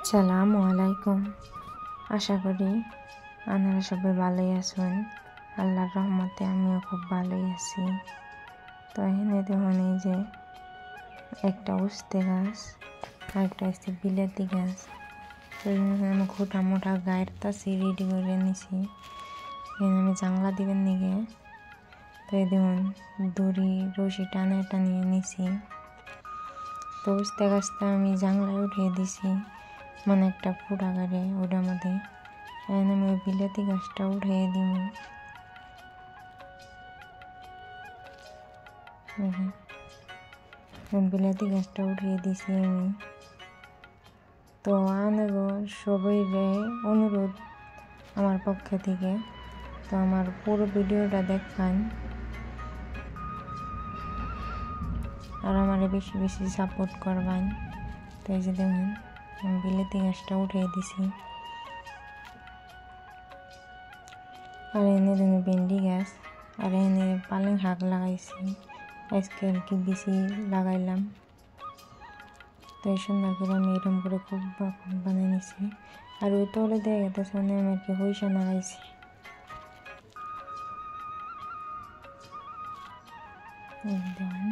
আসসালামু আলাইকুম। আশা করি আপনারা সবাই ভালোই আছেন। আল্লাহর রহমতে আমিও খুব ভালোই আছি। তো এখানে দেখুন এই যে একটা উস্তে গাছ আর একটা হচ্ছে বিলাতি গাছ। তো এখানে আমি খোটা মোটা গায়ের তাছি রেডি করে নিছি। এখানে আমি জাংলা দিবেন নিগে তো এই দেখুন দড়ি রশি টানিয়ে নিছি। তো উস্তে গাছটা আমি জাংলায় উঠিয়ে দিছি, মানে একটা ফুটা গাড়ে ওটার মধ্যে। এখন আমি ওই বিলাতি গাছটা উঠিয়ে দিব। বিলাতি গাছটা উঠিয়ে দিছি আমি। তো আনেগো সবাই অনুরোধ আমার পক্ষ থেকে, তো আমার পুরো ভিডিওটা দেখবেন আর আমারে বেশি বেশি সাপোর্ট করবেন। তো এই যে দেখুন আমি বিলাতি গাছটা উঠিয়ে দিছি। আর এনে দেখুন ভেন্ডি গাছ, আর এনে পালং শাক লাগাইছি আজকে আর কি বেশি লাগাইলাম। তো এই সুন্দর করে আমি এরকম করে খুব বানিয়ে নিছি। আর ওই তলে দিয়ে গেছে আমি আর কি হইসা লাগাইছি। দেখুন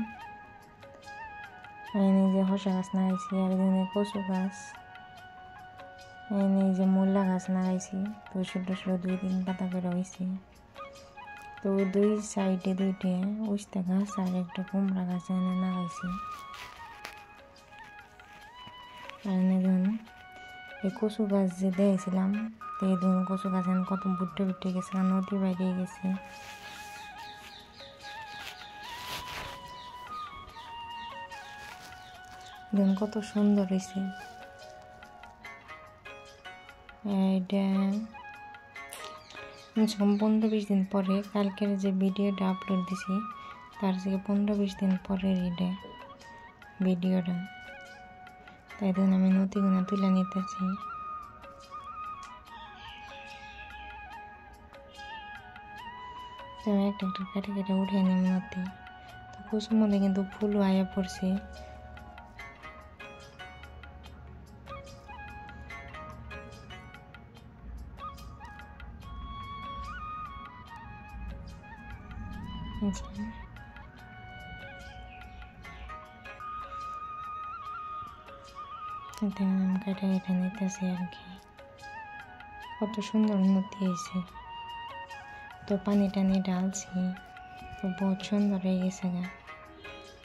এই যে হসা গাছ লাগাইছি, আর এখানে কচু গাছ, এই যে মূলা গাছ লাগাইছি। তো ছোট ছোট 2-3 পাতা করে হয়েছে। তো দুই সাইডে দুইটা উস্তা গাছ আর একটা কুমড়া গাছ এনে লাগাইছি। আর এনে ধরুন এই কচু গাছ যে দিয়েছিলাম, তো এই ধরুন কচু গাছ এখন কত বুটে গেছে, নদী বাইরে গেছে। দেখুন কত সুন্দর হয়েছে। এটা 15-20 দিন পরে, কালকের যে ভিডিওটা আপলোড দিছি তার থেকে 15-20 দিন পরের এটা ভিডিওটা। তাই ধরুন আমি নদীগুলো তুলে নিতেছি। আমি একটা একটা কেটে উঠে নিই নদী। তো কুসুর মধ্যে কিন্তু ফুলও আয়া পড়ছে। আমি কেটে নিতেছি আর কি। কত সুন্দর নদী হয়েছে। তো পানি টানি ঢালছি, তো বহুত সুন্দর হয়ে গেছে গা।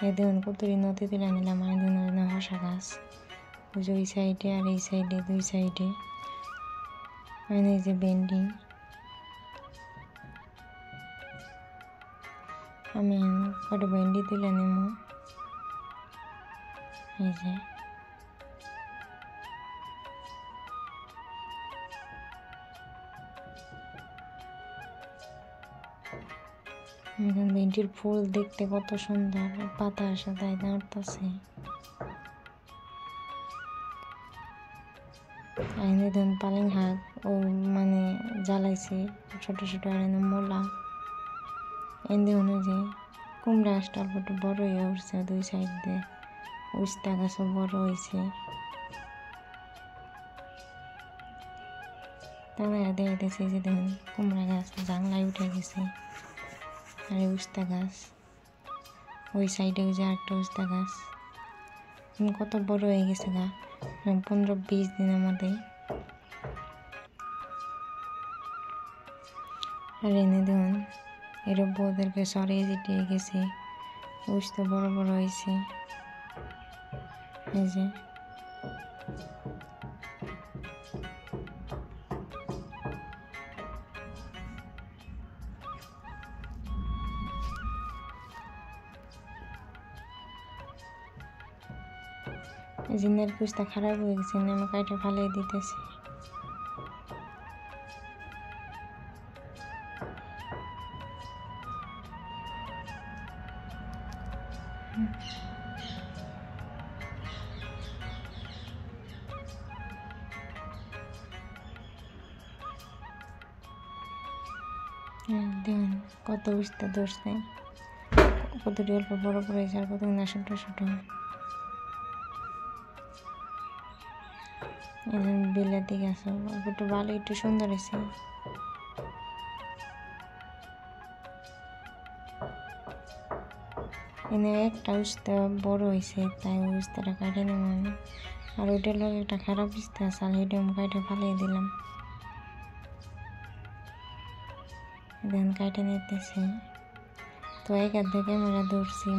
এই দেখুন কতরি নদী তুলে নিলাম। আর দেখুন হসা গাছ ওই সাইডে আর এই সাইডে, দুই সাইডে। এই যে ভেন্ডি, আমি কটা ভেন্ডি তুলে নেব। এই যে ভেন্ডির ফুল দেখতে কত সুন্দর, পাতার সাথে দাঁড়াচ্ছে। এনে ধরুন পালং শাক ও মানে জ্বালাইছে ছোট ছোট। আর এনে মূলা, এনে দেখুন যে কুমড়া গাছটা অল্প একটু বড় হয়ে উঠছে দুই সাইড দিয়ে। উস্তা গাছও বড় হয়েছে। তারা দেখতেছি যে দেখুন কুমড়া গাছ জাংলায় উঠে গেছে। আর এই উস্তা গাছ ওই সাইডে যে একটা উস্তা গাছ কত বড় হয়ে গেছে গা, 15-20 দিনের মধ্যে। আর এনে দেখুন এর বউদেরকে সরিয়ে জিটিয়ে গেছে, উস্তা বড় বড় হয়েছে। এই যে জিনের কুস্তা খারাপ হয়ে গেছে, আমি কাইটা ফালিয়ে দিতেছি। দেখুন কত উস্তা ধরছে, কতটি অল্প বড় বড় হয়েছে আর কত না ছোট ছোট। বিলাতি গাছ একটু ভালো একটু সুন্দর হয়েছে। এনে একটা উস্তা বড় হয়েছে তাই উস্তাটা কাটে নেব আমি। আর ওইটার লোক একটা খারাপ উস্তা আছে ওইটা আমি কাটে ফালিয়ে দিলাম। দেন কাটে নিতেছি। তো এক হাত দিয়ে ক্যামেরা ধরছি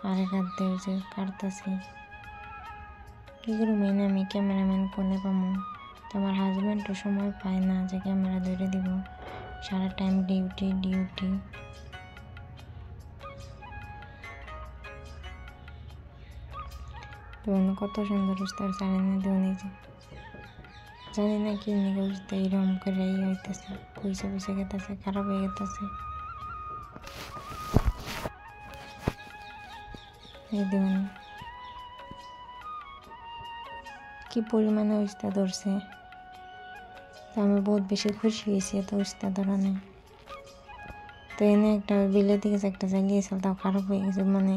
আর এক হাত দিয়ে যে কাটতেছি। কী করবো মেনে আমি ক্যামেরাম্যান কোনে পাবো? তো আমার হাজব্যান্ডও সময় পায় না যে ক্যামেরা ধরে দিব, সারা টাইম ডিউটি। তো কত সুন্দর উস্তার চালানি দেওয়া যে জানি না কি নিয়ে উস্তা এরকম করে হইতেছে, পয়সা গেতেছে, খারাপ হয়ে গেতেছে। এই দেখুন কি পরিমাণে উস্তা ধরছে। তো আমি বহুত বেশি খুশি হয়েছি এত উস্তা ধরানে। তো এনে একটা বিলাতি গাছ একটা জ্বালিয়েছিল, তাও খারাপ হয়ে গেছে, মানে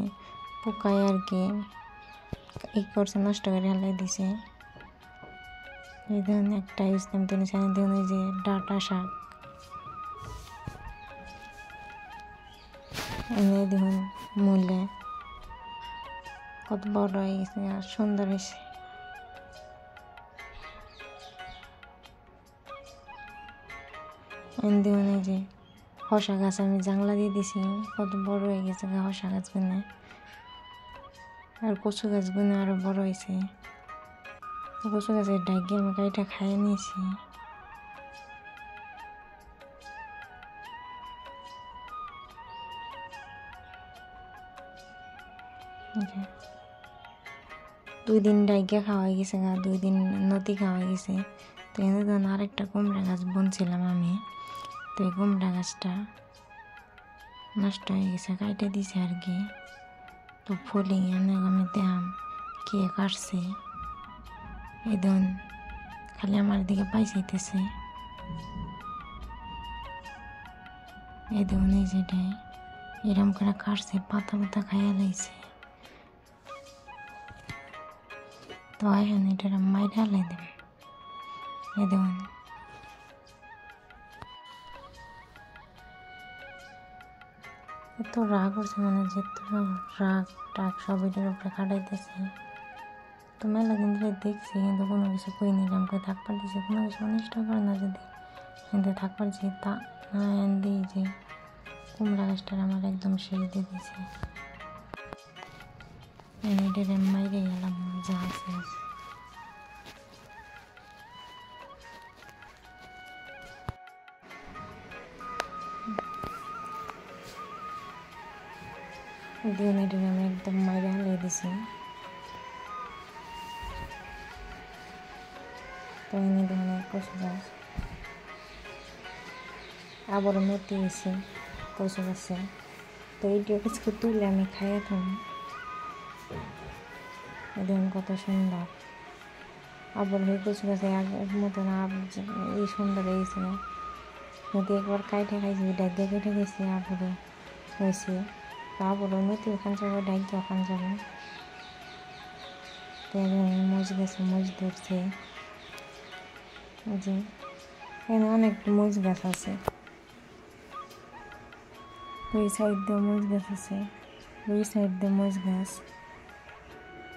পোকায় আর কি করছে, নষ্ট করে হেলাই দিছে। এই ধরনের একটা ইসলাম তিনি সানি দেখুন এই যে ডাটা শাক, এনে দেখুন মূলে কত বড় হয়ে গেছে আর সুন্দর হয়েছে। এনে দেখুন এই যে হসা গাছ আমি জাংলা দিয়ে দিছি, কত বড় হয়ে গেছে হসা গাছগুলো। আর কচু গাছগুলো আরো বড় হয়েছে। কচু গাছের ডাইকে আমি গাড়িটা খাইয়ে নিয়েছি। দুই দিন ডাইকে খাওয়া গেছে গা, 2 দিন নদী খাওয়া গেছে। তো এনে ধরুন আরেকটা কুমড়া গাছ বুনছিলাম আমি, তো এই কুমড়া গাছটা নষ্ট হয়ে গেছে, কাটে দিছে আর কি। তো ফুলে এনে আমি দেখলাম কে কাটছে, এই ধরুন খালি আমার দিকে পাইছাইতেছে। এই দেখুন এই যেটাই এরম করে কাটছে, পাতা খাইয়া লাইছে। তো এখন এটা মাইরা লাই দেব। এই দেখুন এত রাগ করছে, মানে যেত রাগ টাগ সব এটার উপরে কাটাইতেছে। তো মেলা দিন ধরে দেখছি কিন্তু কোনো কিছু কই নিলাম, কই থাকবার দিছে, কোনো কিছু অনিষ্ট করে না যদি কিন্তু থাকবার দিছি তা না এনে যে কুমড়া গাছটার আমার একদম শেষ দিয়ে দিছে। এটারে মাইরে গেলাম যা আছে। দেখুন এটারে আমি একদম মাইরে হালিয়ে দিছি। তো এনে দেখুন কচু গাছ আবারও মেতে গেছে কচু গাছে। তো এইটা কিছু তুলে আমি খাইয়ে থাকি। দেখুন কত সুন্দর আবার হয়ে কচু গাছে আগের মতন এই সুন্দর হয়েছে না, নদী একবার কাইটে খাইছি, ডাইকে কেটে গেছি আবারও হয়েছে। তো আবারও নদী ওখান যাবো, ডাইকে ওখান যাবো। তো মজ গেছে, মজ ধরছে যে এখানে অনেক মরিচ গাছ আছে, ওই সাইড দিয়ে মরিচ গাছ আছে, ওই সাইড দিয়ে মরিচ গাছ।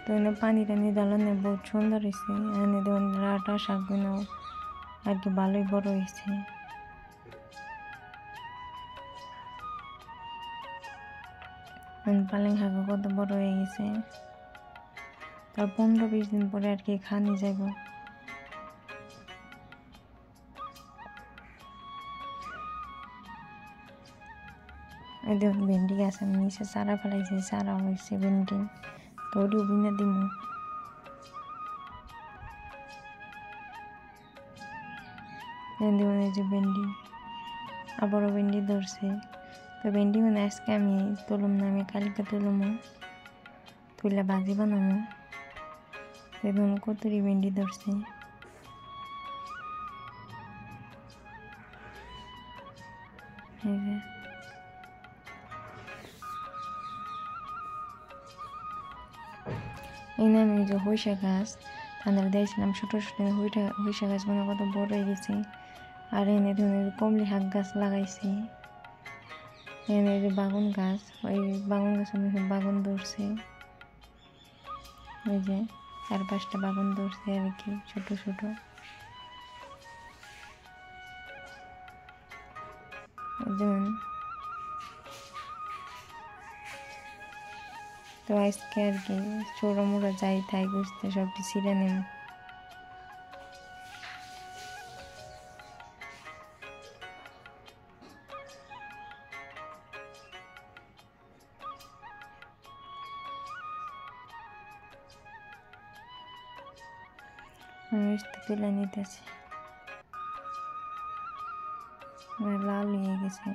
তো এনে পানি টানি জ্বালানো বহুত সুন্দর হয়েছে। এনে দেখুন ডাটা শাকগুলো আর কি ভালোই বড় হয়েছে। পালেং শাকও কত বড় হয়ে গেছে। তার 15-20 দিন পরে আর কি খানি যাব। এই দেখুন ভেন্ডি গাছ আমি নিচে চারা ফেলাইছি, চারা হয়েছে ভেন্ডি, তো ওটিও বিনা দিব। দেখুন এই যে ভেন্ডি, আবারও ভেন্ডি ধরছে। তো ভেন্ডি মানে আজকে আমি তুলুম না, আমি কালকে তুলুম, তুলে ভাজি বানাবো। দেখুন কতরি ভেন্ডি ধরছে। এই নামে যে হইসা গাছ, আপনারা দিয়েছিলাম ছোটো ছোটো হইসা গাছগুলো কত বড় হয়ে গেছে। আর এনে ধরনের কমলি শাক গাছ লাগাইছি। এনে যে বাগুন গাছ, ওই বাগুন গাছের মধ্যে বাগুন ধরছে, ওই যে 4-5টা বাগুন ধরছে আর কি, ছোট ছোট। যেমন তো আজকে আর কি ছোটো মোড়া যাই তাই বুঝতে সব ছিঁড়ে নেব। তুলে নিতেছি, লাল হয়ে গেছে।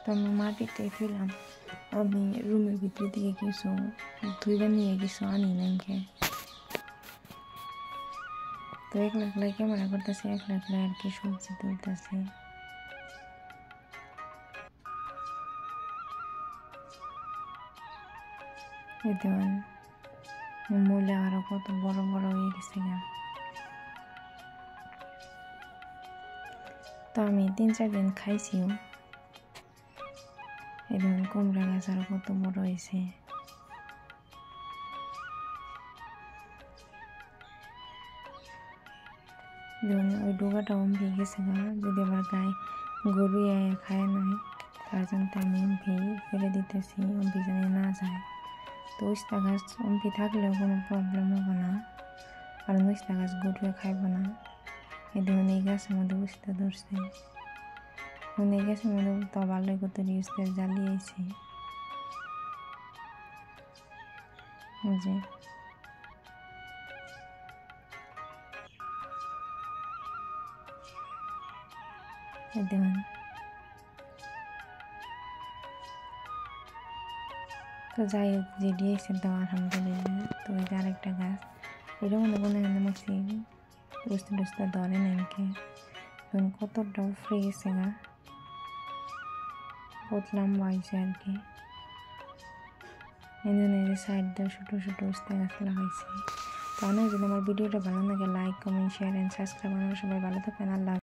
তো আমি মাটিতে ফেলাম, আমি রুমের ভিতরে দিয়ে কিছু ধুইবার নিয়ে কিছু আনি নাকি। তো একলা একলাই ক্যামেরা করতেছে, একলা একলাই আর কি সবজি তুলতেছে। দেখুন মূলা আরো কত বড় বড় হয়ে গেছে গা। তো আমি 3-4 দিন খাইছিও। এই দেখুন কুমড়া গাছ আরো কত বড় হয়েছে। দেখুন ওই ডোগাটা অম্পি গেছে গা, যদি আবার গায়ে গরু খায় নাই তার জন্য আমি অম্পি ফেলে দিতেছি, অম্পি যেন না যায়। তো উস্তা গাছ অম্পি থাকলেও কোনো প্রবলেম হবে না, কারণ উস্তা গাছ গরুয়ে খাইব না। এই দেখুন এই গাছের মধ্যে উস্তা ধরছে, এই গাছের মধ্যে তো ভালোই কত উস্তা জ্বালিয়েছে। যে দেখুন তো যাই হোক যে দিয়েছে তো আলহামদুলিল্লাহ। তো ওই যে আরেকটা গাছ এটার মধ্যে মনে হয় মাছি বুঝতে টুস্তে ধরে নাকি, তখন কতটা উফরে গেছে গা, বহুত লম্বা হয়েছে আর কি। এই জন্য এই যে সাইড দিয়ে ছোটো ছোটো উস্তা গাছ লাগাইছি। তো অনেক যদি আমার ভিডিওটা ভালো লাগে like comment share and subscribe. আপনারা সবাই ভালো থাকবেন। আল্লাহ।